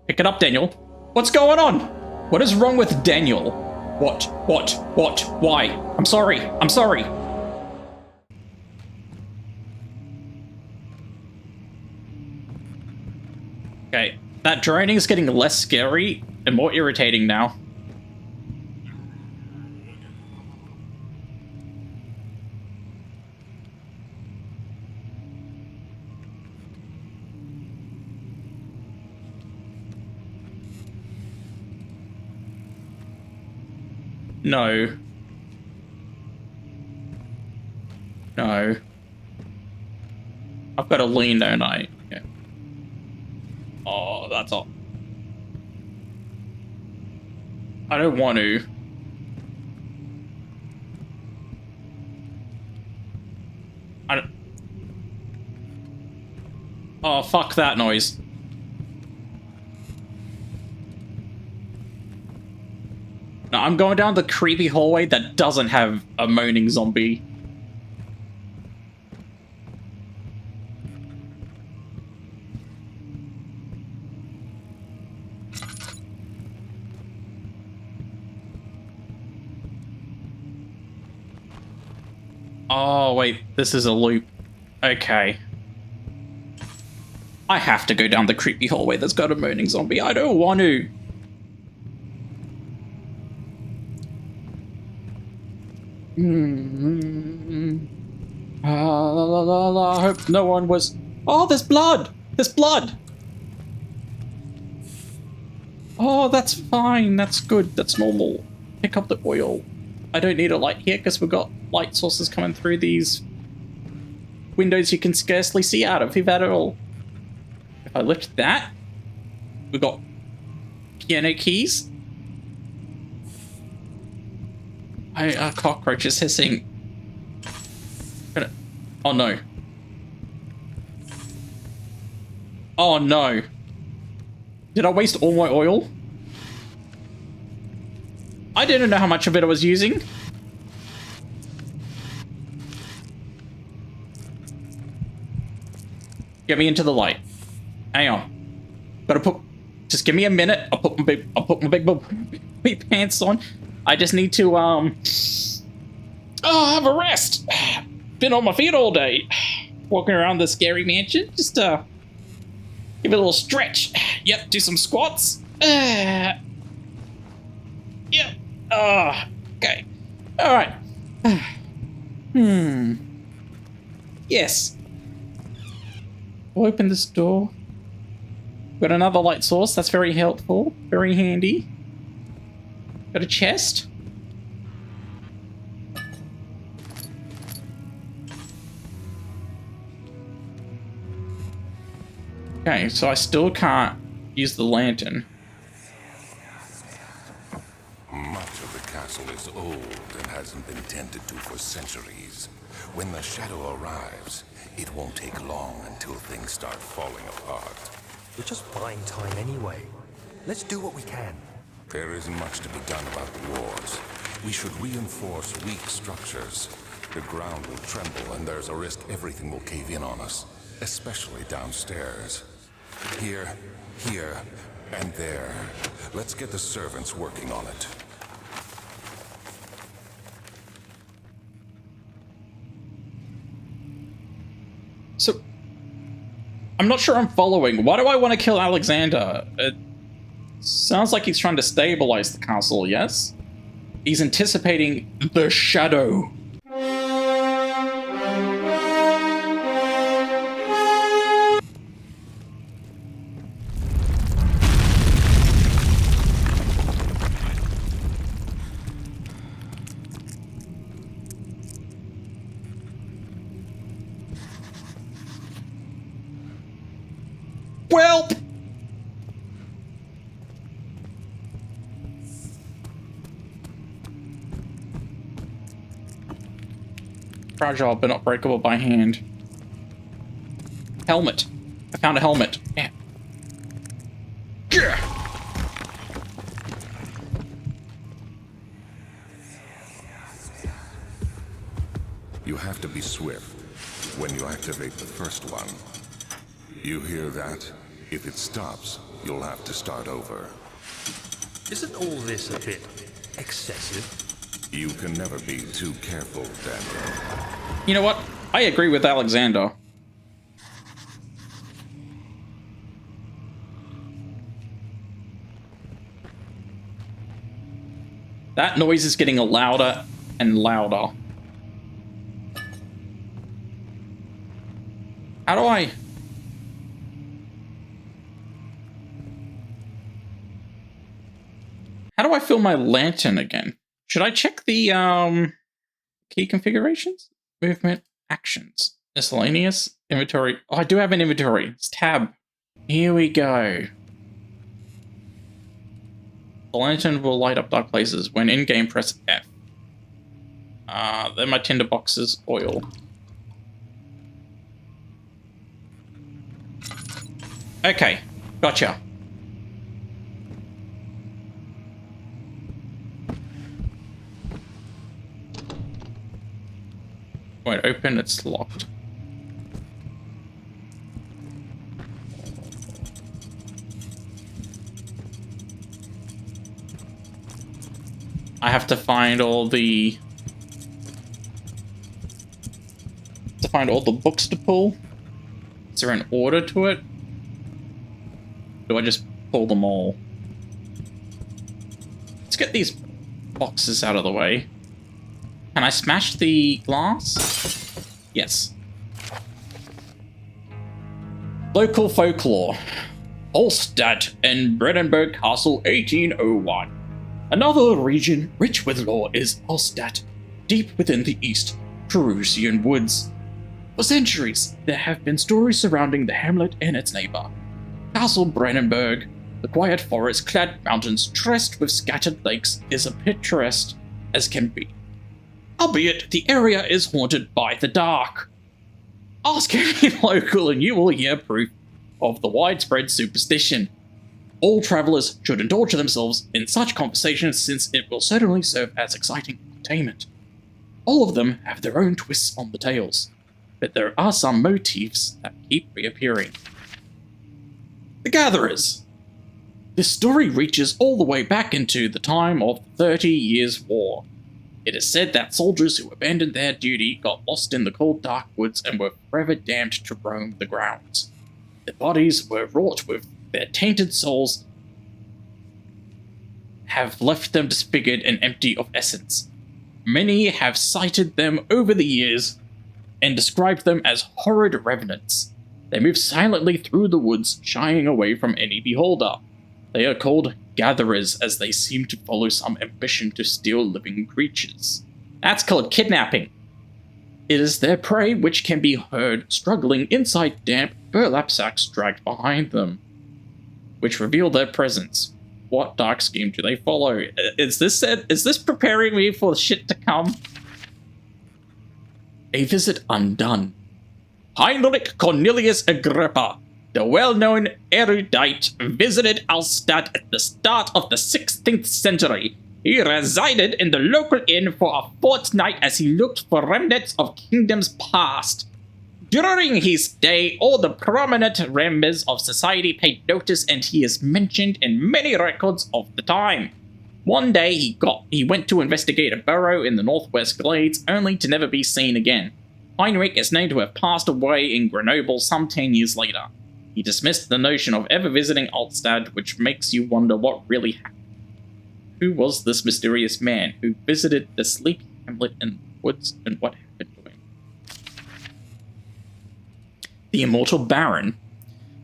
Pick it up, Daniel. What's going on? What is wrong with Daniel? What? Why? I'm sorry. Okay, that droning is getting less scary and more irritating now. No. I've got to lean, don't I? Yeah. Oh, that's all. I don't want to. I don't. Oh, fuck that noise. No, I'm going down the creepy hallway that doesn't have a moaning zombie. Oh, wait, this is a loop. Okay. I have to go down the creepy hallway that's got a moaning zombie. I don't want to. I hope no one was... Oh, there's blood! There's blood! Oh, that's fine. That's good. That's normal. Pick up the oil. I don't need a light here because we've got light sources coming through these windows you can scarcely see out of, if at all. If I lift that, we've got piano keys. A cockroach is hissing. Oh no. Oh no. Did I waste all my oil? I didn't know how much of it I was using. Get me into the light. Hang on. Gotta put... Just give me a minute. I'll put my big pants on. I just need to, have a rest. Been on my feet all day. Walking around the scary mansion. Just, give it a little stretch. Yep, do some squats. Yep. Okay. Alright. Yes. We'll open this door. Got another light source. That's very helpful. Very handy. Got a chest. Okay, so I still can't use the lantern. Much of the castle is old and hasn't been tended to for centuries. When the shadow arrives, it won't take long until things start falling apart. We're just buying time anyway. Let's do what we can. There isn't much to be done about the wars. We should reinforce weak structures. The ground will tremble and there's a risk everything will cave in on us, especially downstairs. Here, and there. Let's get the servants working on it. So, I'm not sure I'm following. Why do I want to kill Alexander? It sounds like he's trying to stabilize the castle, yes? He's anticipating the shadow. Well, fragile but not breakable by hand. Helmet. I found a helmet. Yeah. Yeah. You have to be swift when you activate the first one. You hear that? If it stops, you'll have to start over. Isn't all this a bit excessive? You can never be too careful, Daniel. You know what? I agree with Alexander. That noise is getting louder and louder. How do I... How do I fill my lantern again? Should I check the key configurations? Movement, actions, miscellaneous, inventory. Oh, I do have an inventory. It's tab. Here we go. The lantern will light up dark places. When in-game, press F. Then my tinder boxes, oil. Okay, gotcha. Won't open, it's locked. I have to find all the... books to pull. Is there an order to it? Do I just pull them all? Let's get these boxes out of the way. Can I smash the glass? Yes. Local folklore. Olstadt and Brandenburg Castle 1801. Another region rich with lore is Olstadt, deep within the East Perusian woods. For centuries, there have been stories surrounding the hamlet and its neighbor, Castle Brandenburg. The quiet forest-clad mountains tressed with scattered lakes is as picturesque as can be. Albeit, the area is haunted by the dark. Ask any local and you will hear proof of the widespread superstition. All travelers should indulge themselves in such conversations since it will certainly serve as exciting entertainment. All of them have their own twists on the tales, but there are some motifs that keep reappearing. The Gatherers. This story reaches all the way back into the time of the 30 Years' War. It is said that soldiers who abandoned their duty got lost in the cold dark woods and were forever damned to roam the grounds. Their bodies were wrought with their tainted souls have left them disfigured and empty of essence. Many have cited them over the years and described them as horrid revenants. They move silently through the woods, shying away from any beholder. They are called gatherers as they seem to follow some ambition to steal living creatures. That's called kidnapping. It is their prey which can be heard struggling inside damp burlap sacks dragged behind them, which reveal their presence. What dark scheme do they follow? Is this preparing me for shit to come? A visit undone. Heinrich Cornelius Agrippa, the well-known erudite, visited Alstadt at the start of the 16th century. He resided in the local inn for a fortnight as he looked for remnants of kingdoms past. During his stay, all the prominent members of society paid notice and he is mentioned in many records of the time. One day he went to investigate a burrow in the northwest glades, only to never be seen again. Heinrich is known to have passed away in Grenoble some 10 years later. He dismissed the notion of ever visiting Alstadt, which makes you wonder what really happened. Who was this mysterious man who visited the sleepy hamlet in the woods, and what happened to him? The Immortal Baron.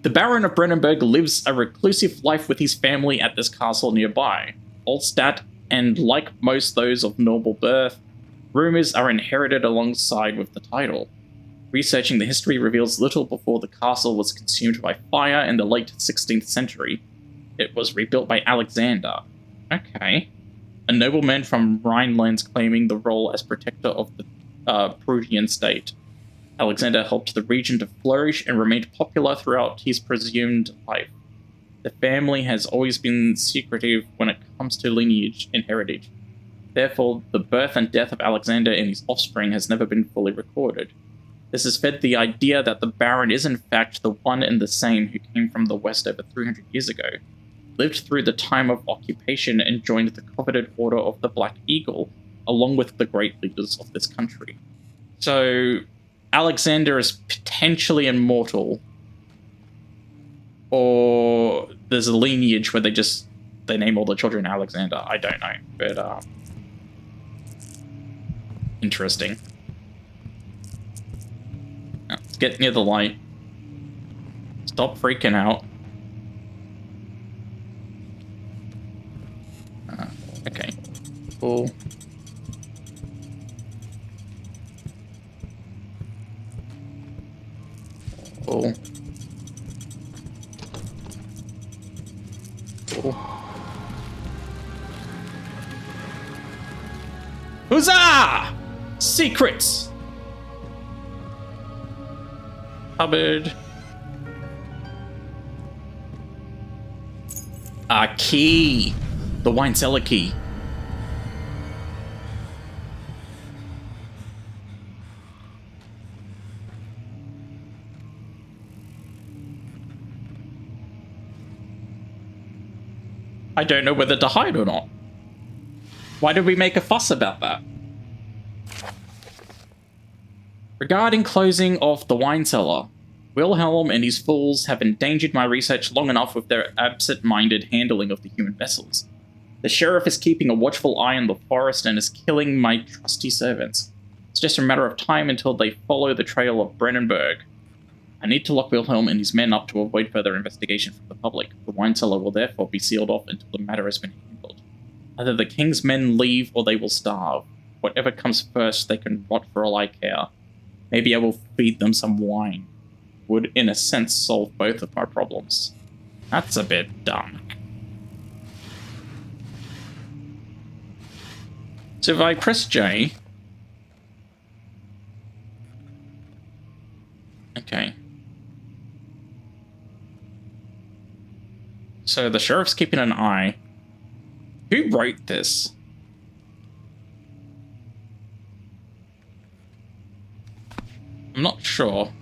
The Baron of Brandenburg lives a reclusive life with his family at this castle nearby. Alstadt, and like most those of noble birth, rumors are inherited alongside with the title. Researching the history reveals little before the castle was consumed by fire in the late 16th century. It was rebuilt by Alexander. Okay. A nobleman from Rhinelands claiming the role as protector of the Prussian state. Alexander helped the region to flourish and remained popular throughout his presumed life. The family has always been secretive when it comes to lineage and heritage. Therefore, the birth and death of Alexander and his offspring has never been fully recorded. This has fed the idea that the Baron is in fact the one and the same who came from the West over 300 years ago, lived through the time of occupation and joined the coveted Order of the Black Eagle, along with the great leaders of this country. So, Alexander is potentially immortal, or there's a lineage where they name all the children Alexander. I don't know, but interesting. Now, let's get near the light. Stop freaking out. Okay. Cool. Cool. Cool. Huzzah! Secrets! Cupboard. A key! The wine cellar key. I don't know whether to hide or not. Why did we make a fuss about that? Regarding closing off the wine cellar, Wilhelm and his fools have endangered my research long enough with their absent-minded handling of the human vessels. The sheriff is keeping a watchful eye on the forest and is killing my trusty servants. It's just a matter of time until they follow the trail of Brennenberg. I need to lock Wilhelm and his men up to avoid further investigation from the public. The wine cellar will therefore be sealed off until the matter has been handled. Either the king's men leave or they will starve. Whatever comes first, they can rot for all I care. Maybe I will feed them some wine. Would, in a sense, solve both of my problems. That's a bit dumb. So if I press J... Okay. So the sheriff's keeping an eye. Who wrote this? I'm not sure.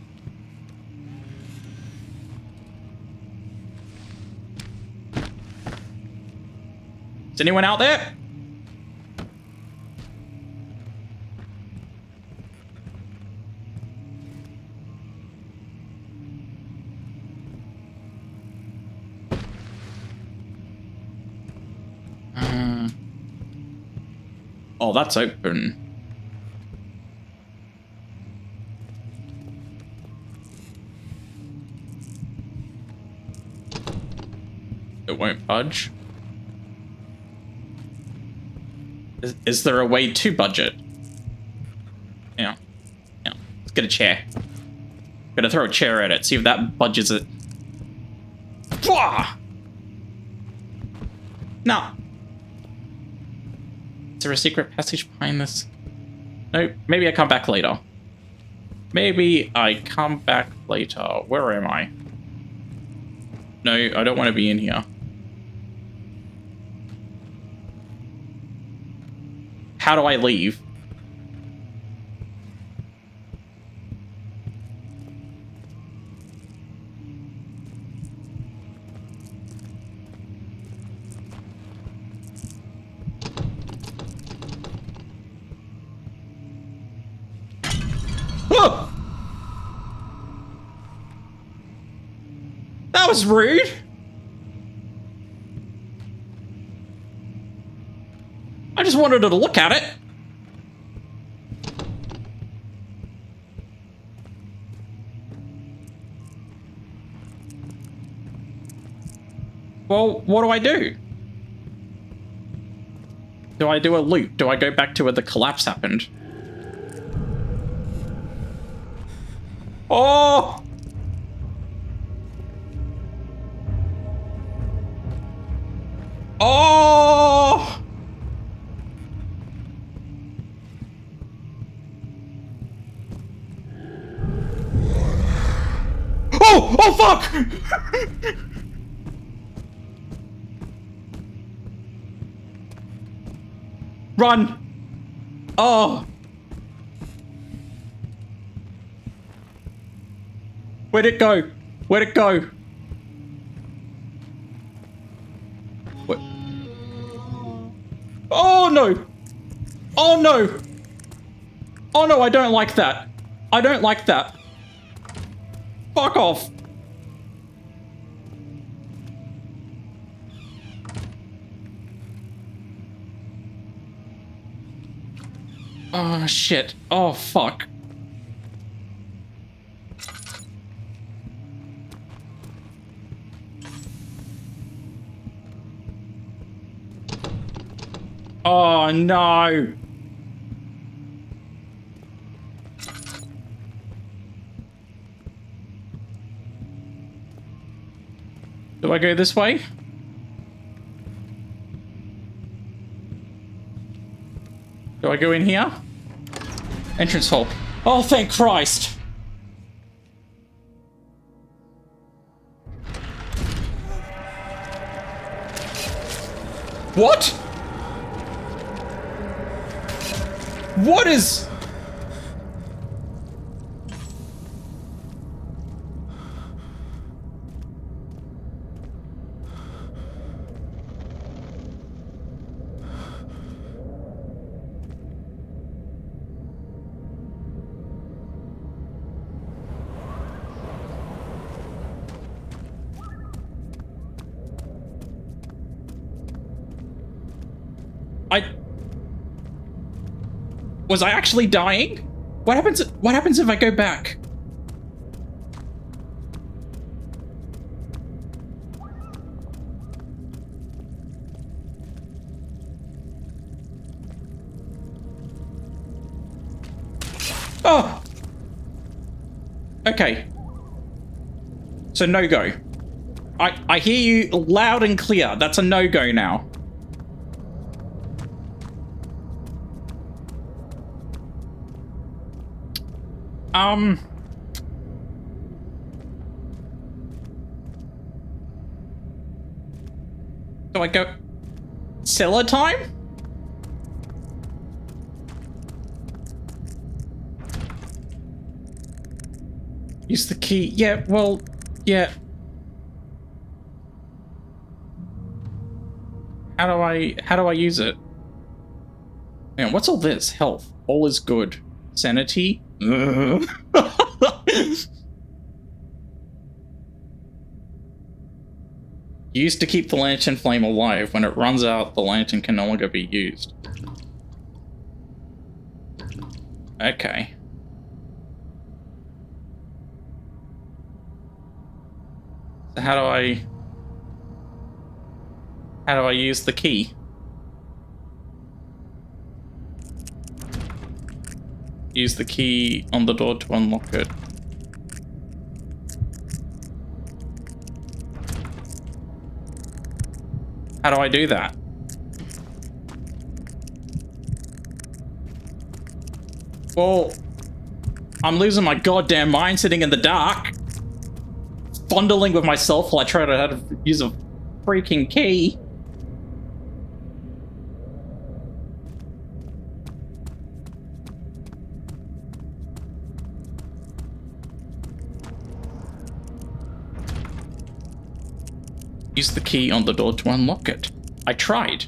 Is anyone out there? Oh, that's open. It won't budge. Is there a way to budget? Yeah. Yeah. Let's get a chair. Gotta throw a chair at it, see if that budges it. No. Is there a secret passage behind this? No, maybe I come back later. Maybe I come back later. Where am I? No, I don't want to be in here. How do I leave? Oh! That was rude. I just wanted her to look at it. Well, what do I do? Do I do a loop? Do I go back to where the collapse happened? Oh! Oh! Oh! Oh, fuck! Run! Oh! Where'd it go? Where'd it go? What? Oh no! Oh no! Oh no, I don't like that. I don't like that. Fuck off. Oh shit. Oh fuck. Oh no. Do I go this way? Do I go in here? Entrance hall. Oh, thank Christ. What? What is... Was I actually dying? What happens if I go back? Oh! Okay. So no go. I hear you loud and clear. That's a no-go now. Do I go cellar time? Use the key. Yeah, well, yeah. How do I use it? Man, what's all this? Health. All is good. Sanity. Used to keep the lantern flame alive. When it runs out, the lantern can no longer be used. Okay. So how do I use the key? Use the key on the door to unlock it. How do I do that? Well, I'm losing my goddamn mind sitting in the dark, fondling with myself while I try to how to use a freaking key. Use the key on the door to unlock it. I tried.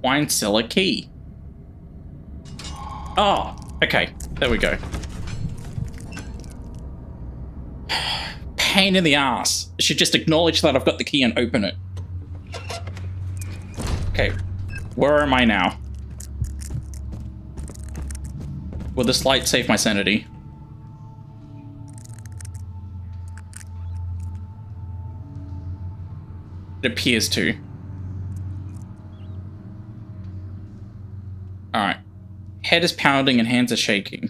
Wine cellar key. Oh, okay. There we go. Pain in the ass. I should just acknowledge that I've got the key and open it. Okay. Where am I now? Will this light save my sanity? It appears to. Alright. Head is pounding and hands are shaking.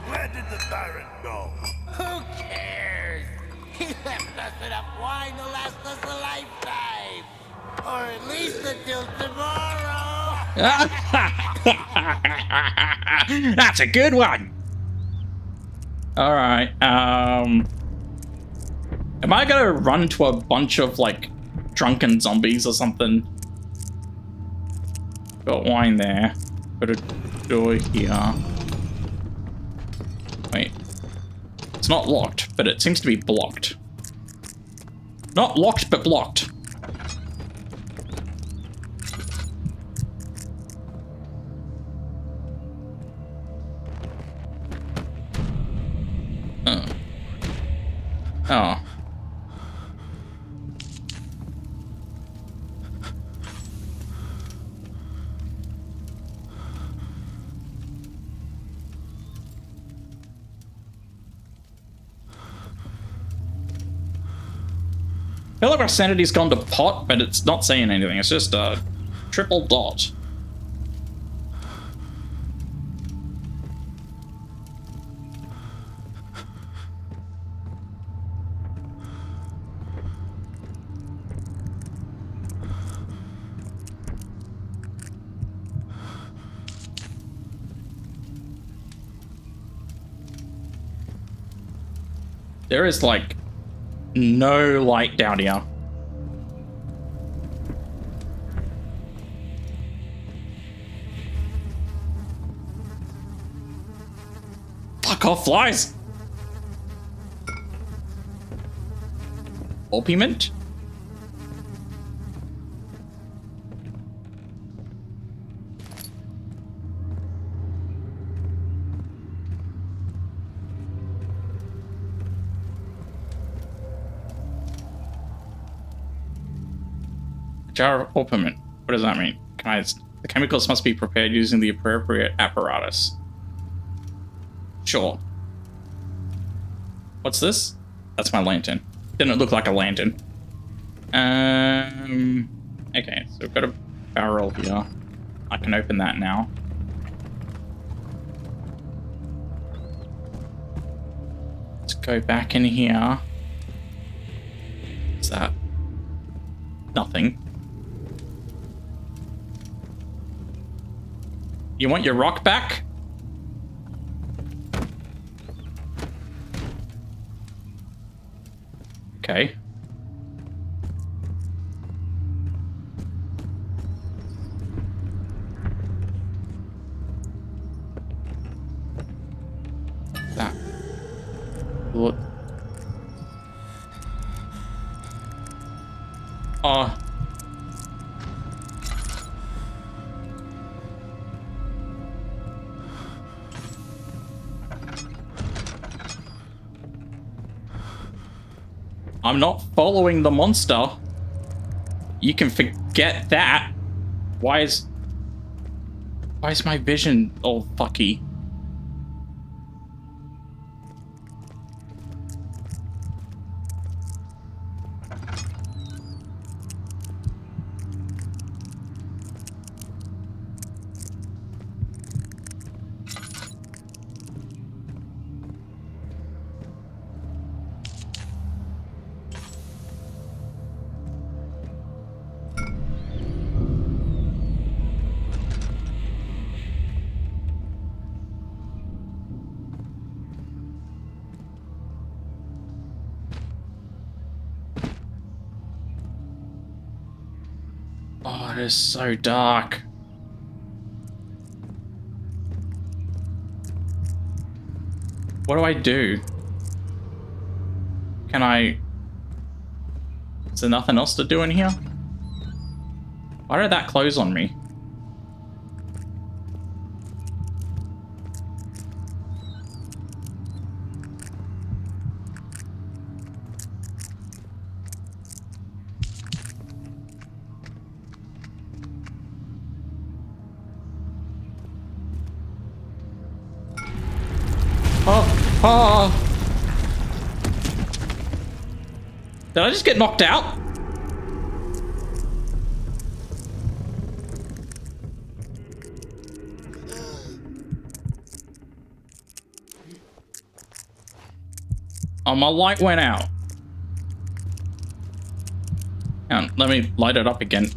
Where did the Baron go? Who cares? He left us enough wine to last us a lifetime. Or at least until tomorrow. That's a good one. Alright, am I gonna run into a bunch of, like, drunken zombies or something? Got wine there. Got a door here. Wait. It's not locked, but it seems to be blocked. Not locked, but blocked. Oh. I feel like our sanity's gone to pot, but it's not saying anything. It's just a triple dot. There is, like, no light down here. Fuck off, flies! Opiment? Jar of opiment. What does that mean? The chemicals must be prepared using the appropriate apparatus. Sure. What's this? That's my lantern. Didn't look like a lantern. Okay, so we've got a barrel here. I can open that now. Let's go back in here. What's that? Nothing. You want your rock back? Okay. That. What? Oh. I'm not following the monster. You can forget that. Why is my vision all fucky? Oh, it is so dark. What do I do? Can I... Is there nothing else to do in here? Why did that close on me? Oh! Did I just get knocked out? Oh, my light went out. Hang on, let me light it up again.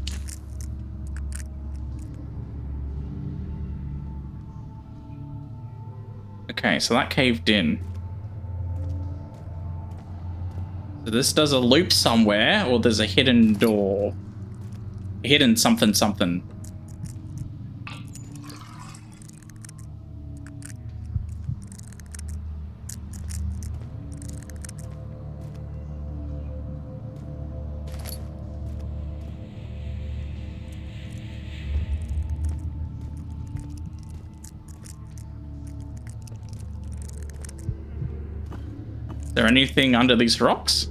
Okay, so that caved in. So this does a loop somewhere, or there's a hidden door. Hidden something something. Is there anything under these rocks?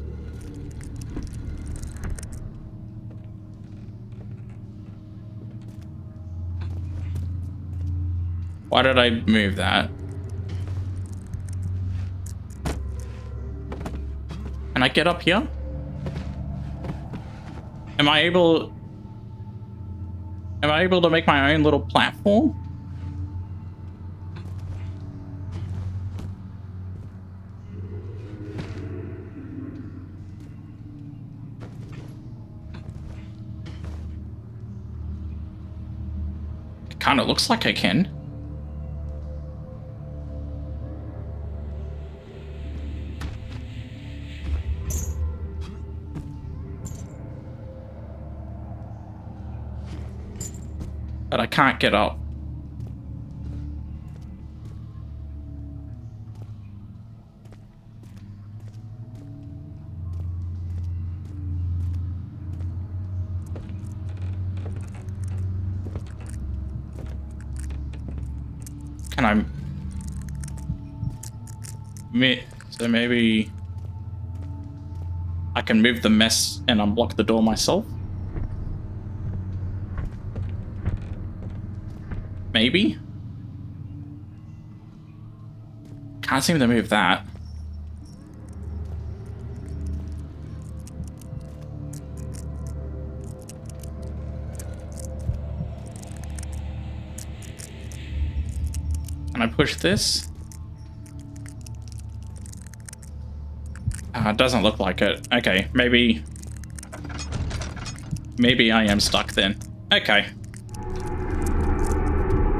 Why did I move that? Can I get up here? Am I able to make my own little platform? It kind of looks like I can. But I can't get up. Can I... So maybe... I can move the mess and unblock the door myself? Maybe? Can't seem to move that. Can I push this? It doesn't look like it. Okay, maybe I am stuck then. Okay.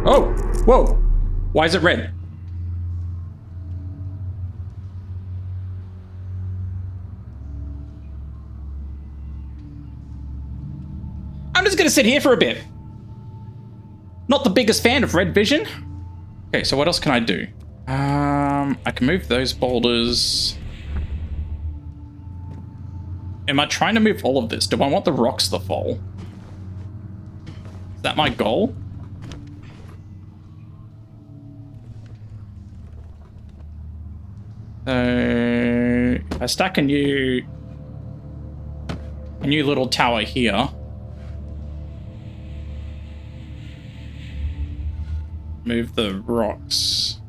Oh! Whoa! Why is it red? I'm just gonna sit here for a bit. Not the biggest fan of red vision. Okay, so what else can I do? I can move those boulders. Am I trying to move all of this? Do I want the rocks to fall? Is that my goal? So if I stack a new little tower here. Move the rocks.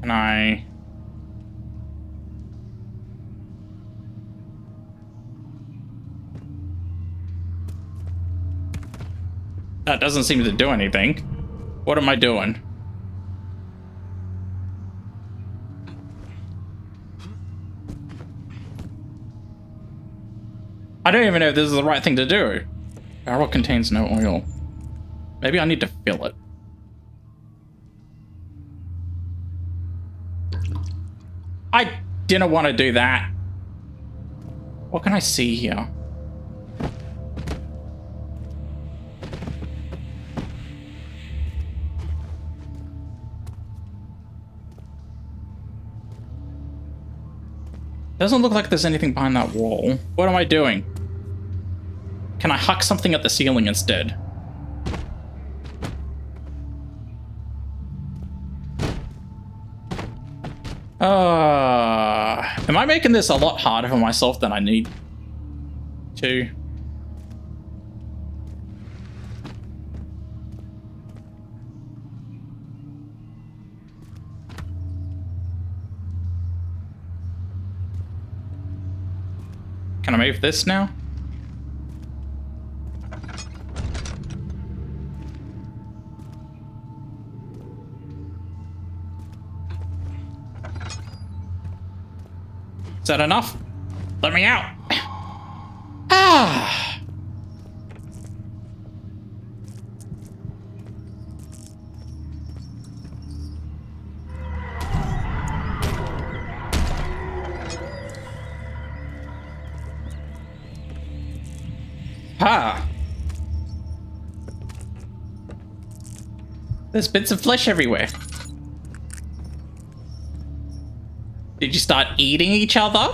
Can I... That doesn't seem to do anything. What am I doing? I don't even know if this is the right thing to do. Barrel contains no oil. Maybe I need to fill it. I didn't want to do that. What can I see here? Doesn't look like there's anything behind that wall. What am I doing? Can I huck something at the ceiling instead? Am I making this a lot harder for myself than I need to? Can I move this now? Is that enough? Let me out. Ah. Aha! There's bits of flesh everywhere. Did you start eating each other?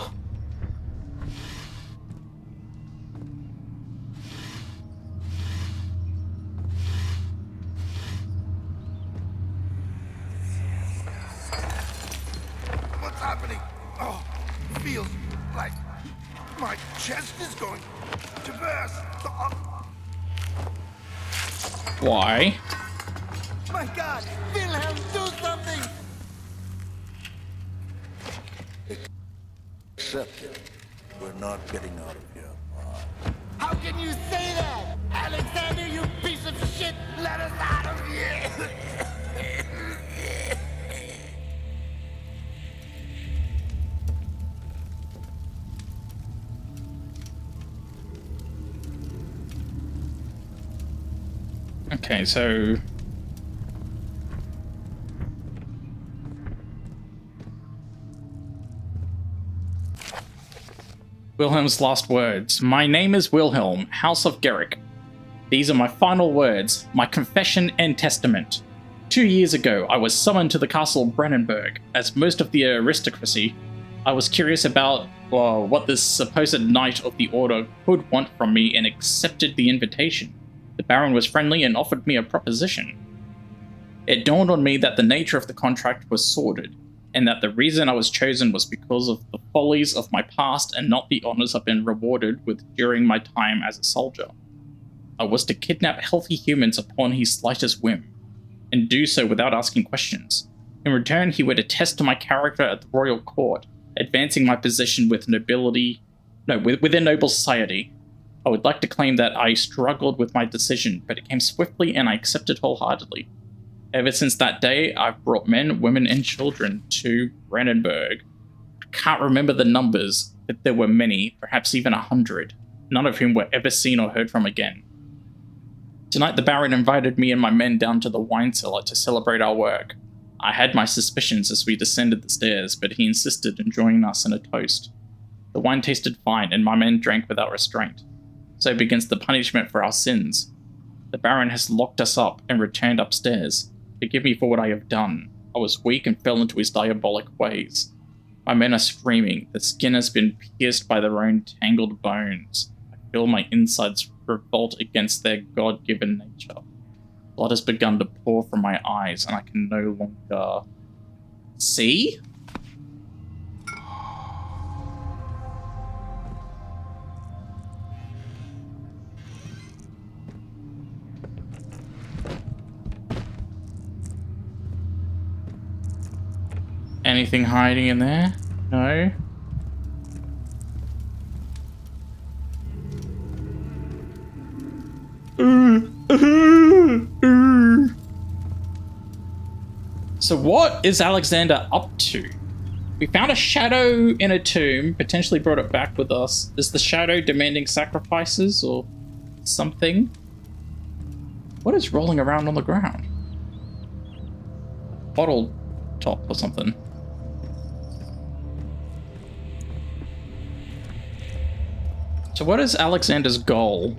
What's happening? Oh, feels like my chest is going to burst. Why? My God! Wilhelm, do something! Accept it. We're not getting out of here. How can you say that? Alexander, you piece of shit! Let us out of here! Okay, so... Wilhelm's last words. My name is Wilhelm, House of Gerrick. These are my final words, my confession and testament. 2 years ago, I was summoned to the castle Brennenburg. As most of the aristocracy, I was curious about what this supposed knight of the order could want from me and accepted the invitation. The Baron was friendly and offered me a proposition. It dawned on me that the nature of the contract was sordid, and that the reason I was chosen was because of the follies of my past and not the honors I've been rewarded with during my time as a soldier. I was to kidnap healthy humans upon his slightest whim, and do so without asking questions. In return, he would attest to my character at the royal court, advancing my position with within noble society. I would like to claim that I struggled with my decision, but it came swiftly and I accepted wholeheartedly. Ever since that day, I've brought men, women, and children to Brennenburg. I can't remember the numbers, but there were many, perhaps even 100, none of whom were ever seen or heard from again. Tonight the Baron invited me and my men down to the wine cellar to celebrate our work. I had my suspicions as we descended the stairs, but he insisted in joining us in a toast. The wine tasted fine, and my men drank without restraint. So begins the punishment for our sins. The Baron has locked us up and returned upstairs. Forgive me for what I have done. I was weak and fell into his diabolic ways. My men are screaming. The skin has been pierced by their own tangled bones. I feel my insides revolt against their God-given nature. Blood has begun to pour from my eyes, and I can no longer see? Anything hiding in there? No. So what is Alexander up to? We found a shadow in a tomb, potentially brought it back with us. Is the shadow demanding sacrifices or something? What is rolling around on the ground? Bottle top or something. So what is Alexander's goal?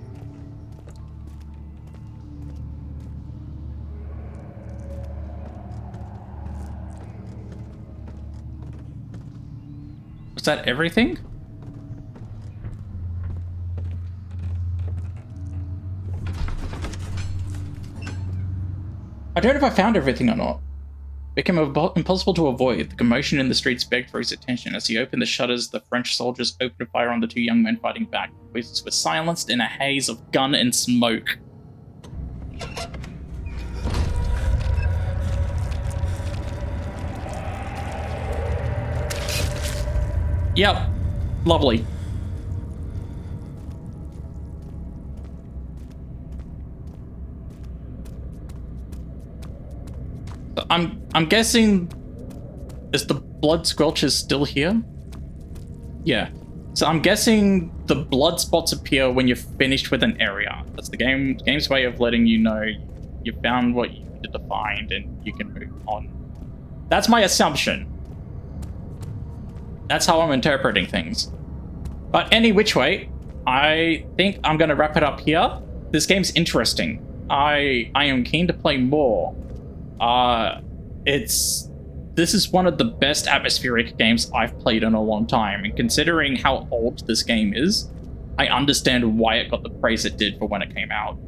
Was that everything? I don't know if I found everything or not. It became impossible to avoid. The commotion in the streets begged for his attention. As he opened the shutters, the French soldiers opened fire on the two young men fighting back. Voices were silenced in a haze of gun and smoke. Yep. Lovely. I'm guessing, is the blood squelchers still here? Yeah. So I'm guessing the blood spots appear when you're finished with an area. That's the game's way of letting you know you found what you needed to find and you can move on. That's my assumption. That's how I'm interpreting things. But any which way, I think I'm going to wrap it up here. This game's interesting. I am keen to play more. This is one of the best atmospheric games I've played in a long time, and considering how old this game is, I understand why it got the praise it did for when it came out.